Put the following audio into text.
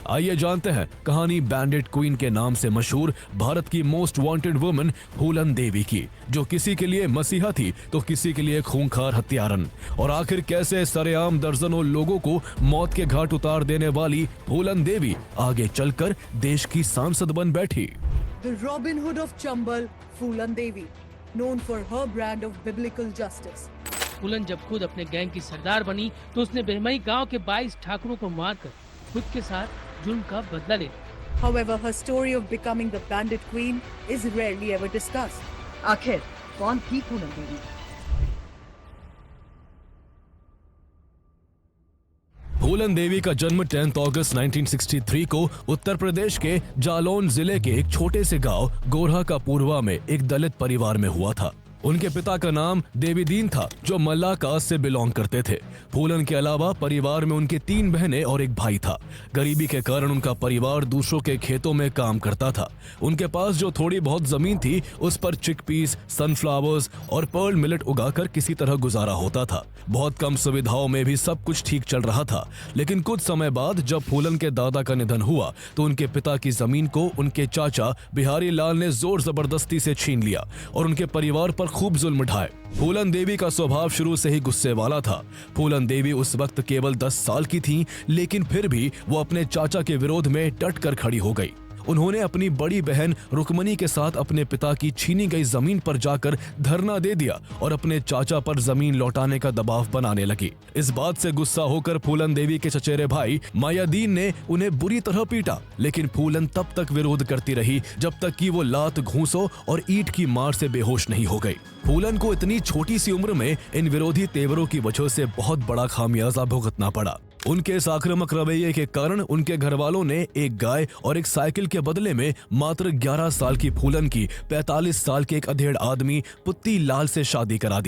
आइए जानते हैं कहानी बैंडिट क्वीन के नाम से मशहूर भारत की मोस्ट वांटेड वुमन फूलन देवी की, जो किसी के लिए मसीहा थी तो किसी के लिए खूंखार हत्यारन। और आखिर कैसे सरेआम दर्जनों लोगों को मौत के घाट उतार देने वाली फूलन देवी आगे चलकर देश की सांसद बन बैठी। The Robin Hood of Chambal, Phulan Devi, known for her brand of biblical justice. फूलन जब खुद अपने गैंग की सरदार बनी तो उसने बेहमई गांव के 22 ठाकुरों को मारकर खुद के साथ जुल्म का बदला ले लिया। However, her story of becoming the bandit queen is rarely ever discussed. आखिर कौन थी फूलन देवी? फूलन देवी का जन्म 10 अगस्त 1963 को उत्तर प्रदेश के जालौन जिले के एक छोटे से गांव गोरहा का पूर्वा में एक दलित परिवार में हुआ था। उनके पिता का नाम देवीदीन था, जो मल्ला कास्ट से बिलोंग करते थे। फूलन के अलावा परिवार में उनके 3 बहनें और एक भाई था। गरीबी के कारण उनका परिवार दूसरों के खेतों में काम करता था। उनके पास जो थोड़ी बहुत जमीन थी उस पर चिकपीस, सनफ्लावर्स और पर्ल मिलेट उगाकर किसी तरह गुजारा होता था। बहुत कम सुविधाओं में भी सब कुछ ठीक चल रहा था। लेकिन कुछ समय बाद जब फूलन के दादा का निधन हुआ तो उनके पिता की जमीन को उनके चाचा बिहारी लाल ने जोर जबरदस्ती से छीन लिया और उनके परिवार पर खूब जुल्म ढाए। फूलन देवी का स्वभाव शुरू से ही गुस्से वाला था। फूलन देवी उस वक्त केवल 10 साल की थी, लेकिन फिर भी वो अपने चाचा के विरोध में डट कर खड़ी हो गई। उन्होंने अपनी बड़ी बहन रुक्मणी के साथ अपने पिता की छीनी गई जमीन पर जाकर धरना दे दिया और अपने चाचा पर जमीन लौटाने का दबाव बनाने लगी। इस बात से गुस्सा होकर फूलन देवी के चचेरे भाई मायादीन ने उन्हें बुरी तरह पीटा, लेकिन फूलन तब तक विरोध करती रही जब तक कि वो लात, घूंसों और ईंट की मार से बेहोश नहीं हो गई। फूलन को इतनी छोटी सी उम्र में इन विरोधी तेवरों की वजह से बहुत बड़ा खामियाजा भुगतना पड़ा। उनके इस आक्रामक रवैये के कारण उनके घर वालों ने एक गाय और एक साइकिल के बदले में मात्र 11 साल की फूलन की 45 साल के एक अधेड़ आदमी पुत्ती लाल से शादी करा दी।